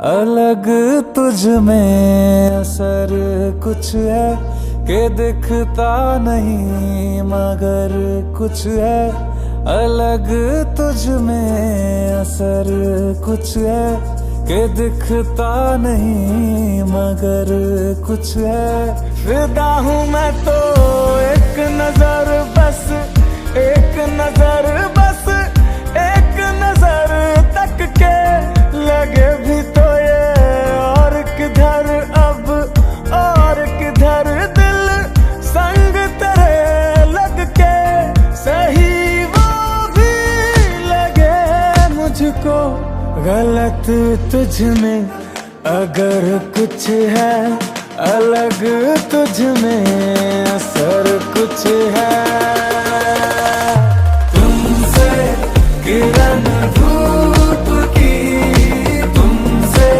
अलग तुझ में असर कुछ है कि दिखता नहीं मगर कुछ है। अलग तुझ में असर कुछ है कि दिखता नहीं मगर कुछ है। फिदा हूँ मैं तो एक नजर बस, एक नजर बस, एक नजर तक के लगे भी तो ये और किधर अब और किधर दिल संग तेरे लग के सही वो भी लगे मुझको गलत तुझ में अगर कुछ है। अलग तुझ में असर कुछ है। तुमसे किरण धूप की, तुमसे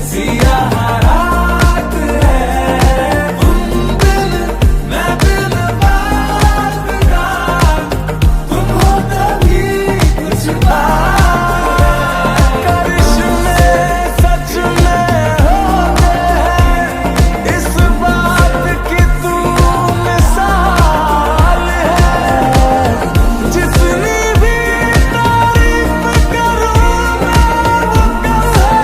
सियाह रात है। तुम बिन मैं बिन बात का, तुम हो तभी कुछ बात है। करिश्मे सच में होते हैं, इस बात की तू मिसाल है। जितनी भी तारीफ करूं मैं वो कम है।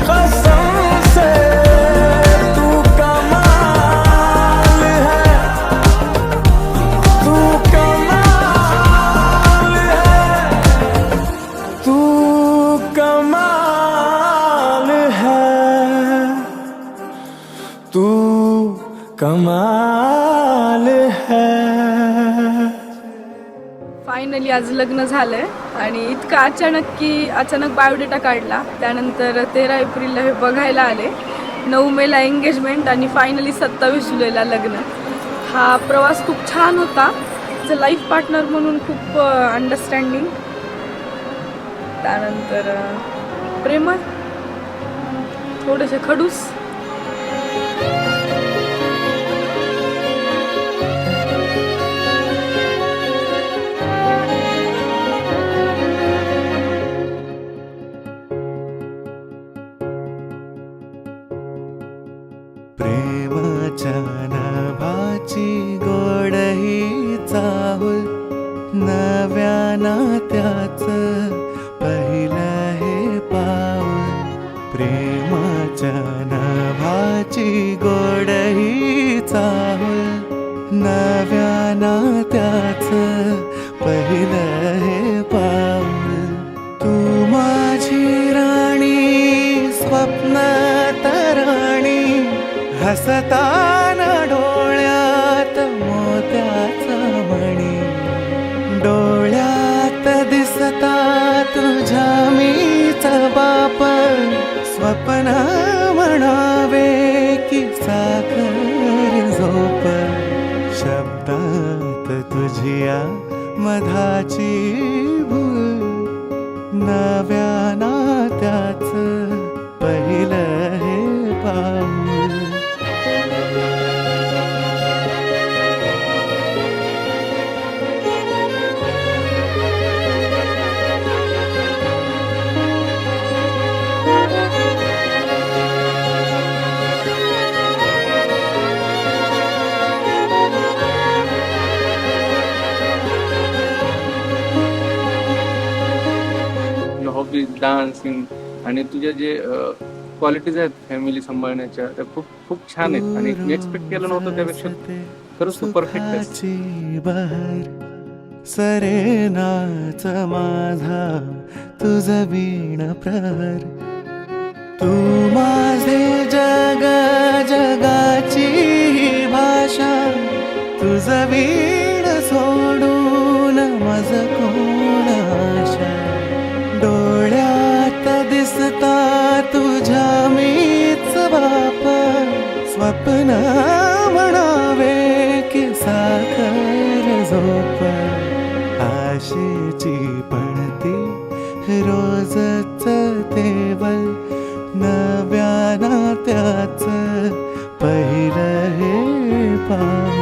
कसम से तू कमाल है, तू कमाल है, तू कमाल है, तू कमाल है। फायनली आज लग्न झालंय आणि इतकं अचानक की अचानक बायोडेटा काढला, त्यानंतर 13 एप्रिलला हे बघायला आले, 9 मेला एंगेजमेंट आणि फायनली 27 जुलैला लग्न. हा प्रवास खूप छान होता. लाईफ पार्टनर म्हणून खूप अंडरस्टँडिंग, त्यानंतर प्रेमळ, थोडेसे खडूस. प्रेमाच्या नावाची गोड ही चाहूल, नव्या नात्याचं पहिलं हे पाऊल. प्रेमाच्या नावाची गोड ही चाहूल, नव्या नात्याचं पहिलं हे पाऊल. तू माझी राणी स्वप्नात राणी, हसताना डोळ्यात मोत्याचा मणी. डोळ्यात दिसता तुझ्या मीच बाप, स्वप्न म्हणावे की साखर झोप. शब्दात तुझ्या मधाची भूल, नव्या नात्याचं पहिलं हे पाऊल. हॉबी डान्सिंग आणि तुझ्या जे क्वालिटीज आहेत फॅमिली सांभाळण्याच्या, त्या खूप खूप छान आहेत आणि मी एक्सपेक्ट केलं नव्हतं त्यापेक्षा खरंच तू परफेक्ट आहेस. सरेनाच माझा तुझ वीण प्रहर, तू माझे जग जगाची भाषा. तुझ वीण सोडून मज कोण आशा. डोळ्यात दिसता तुझ्या मीच बाप, स्वप्न म्हणावे की साखर झोप. आशेची पणती रोजच तेवल, नव्या नात्याचं पहिलं हे पाऊल.